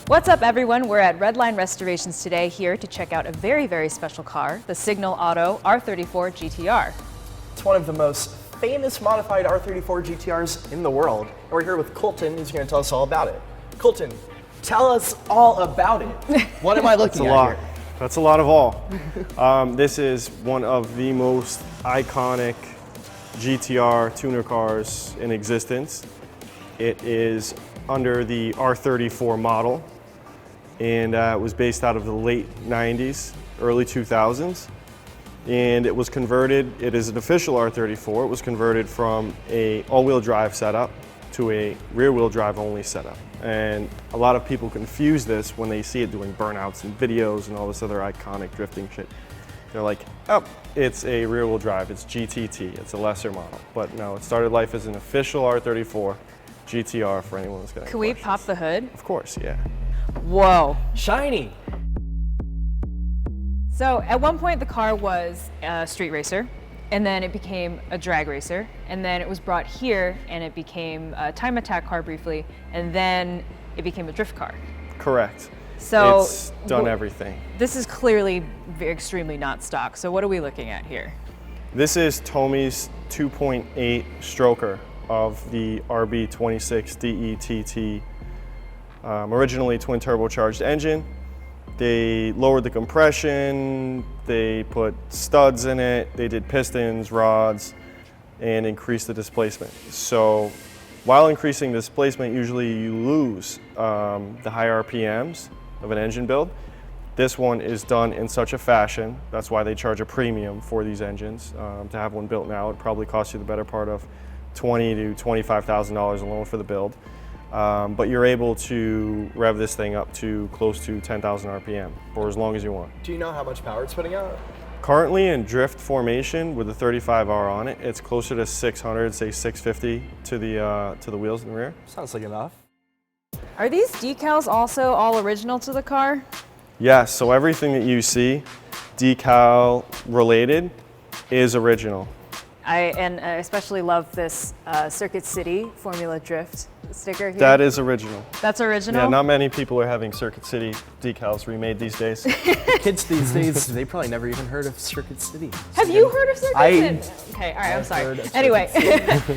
What's up, everyone? We're at Redline Restorations today, here to check out a very, very special car, the Signal Auto R34 GTR. It's one of the most famous modified R34 GTRs in the world. And we're here with Colton, who's going to tell us all about it. Colton, tell us all about it. What am I looking at here? That's a lot of all. This is one of the most iconic GTR tuner cars in existence. It is under the R34 model, and it was based out of the late 90s, early 2000s. And it was converted, it is an official R34, it was converted from a all-wheel drive setup to a rear-wheel drive only setup. And a lot of people confuse this when they see it doing burnouts and videos and all this other iconic drifting shit. They're like, oh, it's a rear-wheel drive, it's GTT, it's a lesser model. But no, it started life as an official R34 GTR for anyone who's gonna. Can we pop the hood? Of course, yeah. Whoa. Shiny. So at one point the car was a street racer, and then it became a drag racer, and then it was brought here and it became a time attack car briefly, and then it became a drift car. Correct. So it's done everything. This is clearly extremely not stock. So what are we looking at here? This is Tommy's 2.8 stroker of the RB26 DETT, originally twin turbocharged engine. They lowered the compression, they put studs in it, they did pistons, rods, and increased the displacement. So while increasing displacement, usually you lose the high RPMs of an engine build. This one is done in such a fashion, that's why they charge a premium for these engines. To have one built now, it probably costs you the better part of $20,000 to $25,000 alone for the build. But you're able to rev this thing up to close to 10,000 RPM for as long as you want. Do you know how much power it's putting out? Currently in drift formation with the 35R on it, it's closer to 600, say 650 to the wheels in the rear. Sounds like enough. Are these decals also all original to the car? Yes, so everything that you see decal related is original. I especially love this Circuit City Formula Drift sticker here. That is original. That's original? Yeah, not many people are having Circuit City decals remade these days. Kids these days, they probably never even heard of Circuit City. Have you heard of Circuit City? Okay, all right, I'm sorry. Anyway,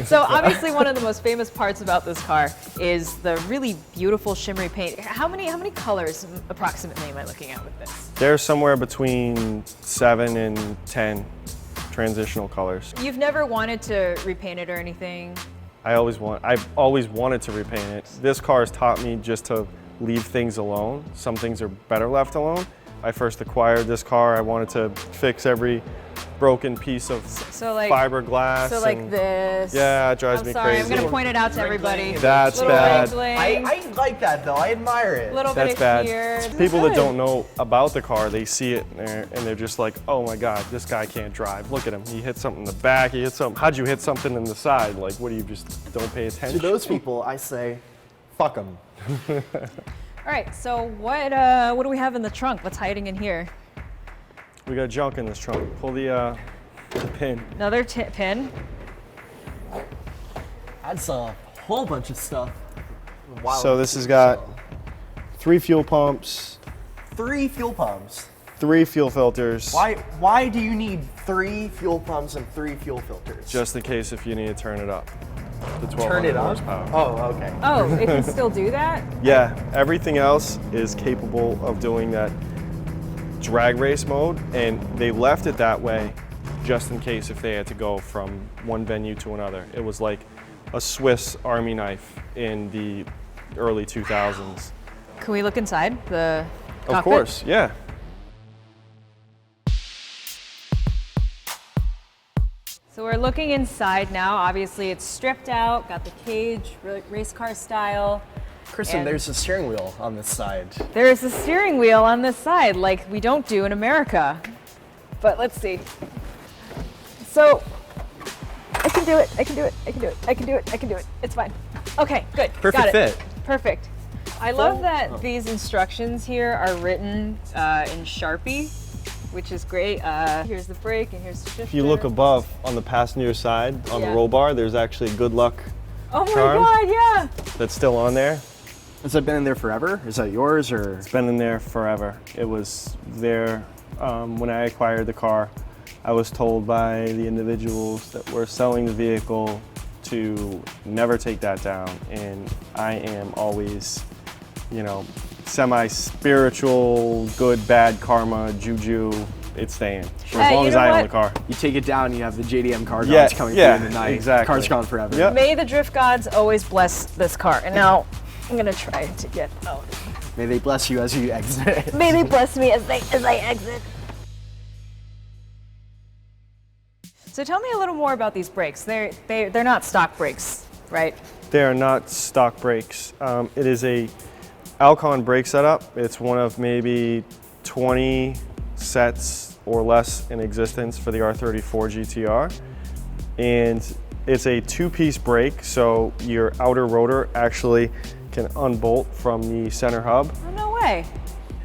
so obviously one of the most famous parts about this car is the really beautiful shimmery paint. How many colors approximately am I looking at with this? They're somewhere between 7 and 10 transitional colors. You've never wanted to repaint it or anything? I've always wanted to repaint it. This car has taught me just to leave things alone. Some things are better left alone. I first acquired this car, I wanted to fix every broken piece of fiberglass. So like this. Yeah, it drives me sorry, crazy. I'm gonna point it out to everybody. That's bad. I like that though, I admire it. Little That's bit bad. here. People that don't know about the car, they see it and they're just like, oh my God, this guy can't drive. Look at him, he hit something in the back, he hit something. How'd you hit something in the side? Like, what do you just don't pay attention? To those people, I say, fuck them. All right, so what do we have in the trunk? What's hiding in here? We got junk in this trunk. Pull the pin. Another pin. That's a whole bunch of stuff. Wow. So this has got 3 fuel pumps. 3 fuel pumps. 3 fuel filters. Why do you need 3 fuel pumps and 3 fuel filters? Just in case if you need to turn it up. The 1200 turn it up? horsepower. Oh, okay. Oh, it can still do that? Yeah, everything else is capable of doing that drag race mode, and they left it that way just in case if they had to go from one venue to another. It was like a Swiss Army knife in the early 2000s. Can we look inside the cockpit? Of course, yeah. So we're looking inside now. Obviously it's stripped out, got the cage, race car style. Kristen, there's a steering wheel on this side. There's a steering wheel on this side, like we don't do in America. But let's see. So, I can do it, I can do it, I can do it, I can do it, I can do it. It's fine. Okay, good. Perfect got it. fit. Perfect. I love that these instructions here are written in Sharpie. which is great. Here's the brake and here's the shifter. If you look above on the passenger side on the Yeah. roll bar, there's actually a good luck Oh my charm God, yeah. that's still on there. Has that been in there forever? Is that yours or? It's been in there forever. It was there when I acquired the car. I was told by the individuals that were selling the vehicle to never take that down, and I am always, you know, semi-spiritual, good, bad karma, juju. It's staying for as Hey, long you as know I own what? the car. You take it down, you have the JDM car Yeah, gods coming yeah, through in the night. exactly. Car's gone forever. Yep. May the drift gods always bless this car. And now I'm gonna try to get out. May they bless you as you exit. May they bless me as I exit. So tell me a little more about these brakes. They're not stock brakes, right? They are not stock brakes. It is a Alcon brake setup. It's one of maybe 20 sets or less in existence for the R34 GTR. And it's a two-piece brake, so your outer rotor actually can unbolt from the center hub. Oh, no way.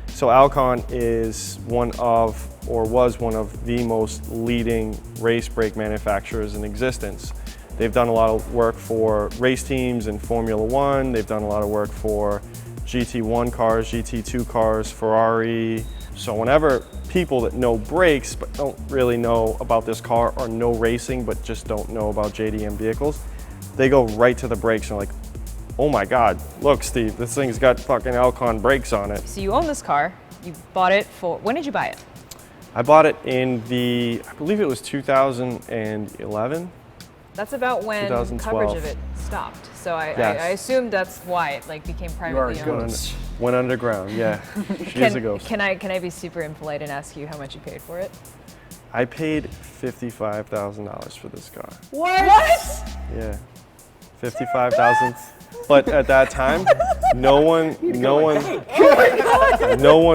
So Alcon is one of, or was one of the most leading race brake manufacturers in existence. They've done a lot of work for race teams in Formula One. They've done a lot of work for GT1 cars, GT2 cars, Ferrari. So whenever people that know brakes but don't really know about this car, or know racing but just don't know about JDM vehicles, they go right to the brakes and are like, oh my God, look Steve, this thing's got fucking Alcon brakes on it. So you own this car. You bought it for, when did you buy it? I bought it in I believe it was 2011. That's about when 2012. coverage of it stopped. So I Yes. assumed that's why it like became privately You are a owned. ghost. Went underground, yeah. She is a ghost. Can I be super impolite and ask you how much you paid for it? I paid $55,000 for this car. What? Yeah, 55,000. But at that time, no one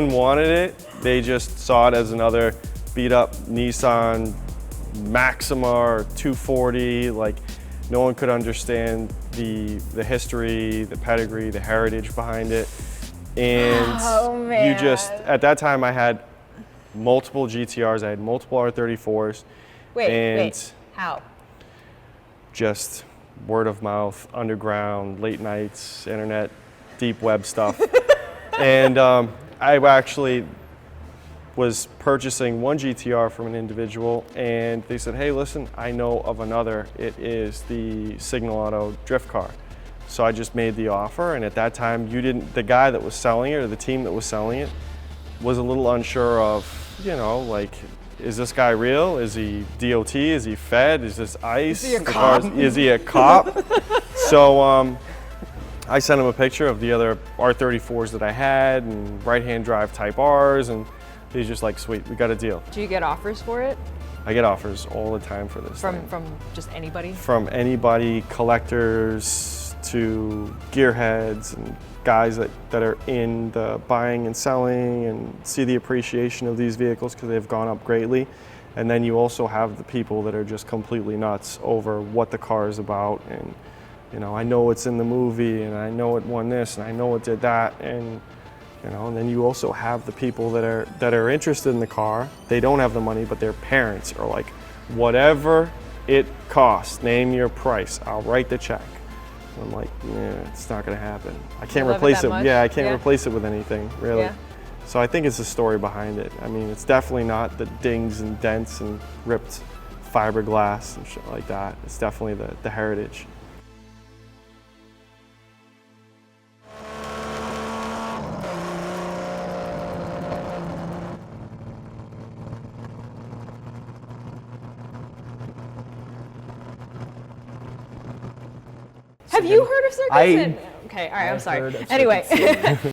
wanted it. They just saw it as another beat up Nissan Maxima or 240. Like, no one could understand the history, the pedigree, the heritage behind it. And Oh, man. you just, at that time I had multiple GTRs, I had multiple R34s. Wait. How? Just word of mouth, underground, late nights, internet, deep web stuff. And I actually was purchasing one GTR from an individual, and they said, hey, listen, I know of another. It is the Signal Auto drift car. So I just made the offer, and at that time, the guy that was selling it, or the team that was selling it, was a little unsure of, you know, like, is this guy real? Is he DOT? Is he Fed? Is this ICE? Is he a cop? Is he a cop? So I sent him a picture of the other R34s that I had, and right-hand drive Type Rs, and he's just like, sweet, we got a deal. Do you get offers for it I get offers all the time for this thing. from just anybody? From anybody, collectors to gearheads and guys that are in the buying and selling and see the appreciation of these vehicles because they've gone up greatly. And then you also have the people that are just completely nuts over what the car is about. And, you know, I know it's in the movie, and I know it won this, and I know it did that. And, you know, and then you also have the people that are interested in the car. They don't have the money, but their parents are like, whatever it costs, name your price, I'll write the check. And I'm like, yeah, it's not gonna happen. I can't love it replace that it. much? Yeah, I can't Yeah. replace it with anything, really. Yeah. So I think it's the story behind it. I mean, it's definitely not the dings and dents and ripped fiberglass and shit like that. It's definitely the heritage. Have you heard of Circus? I- Okay, all right, I'm I've sorry. heard of Anyway.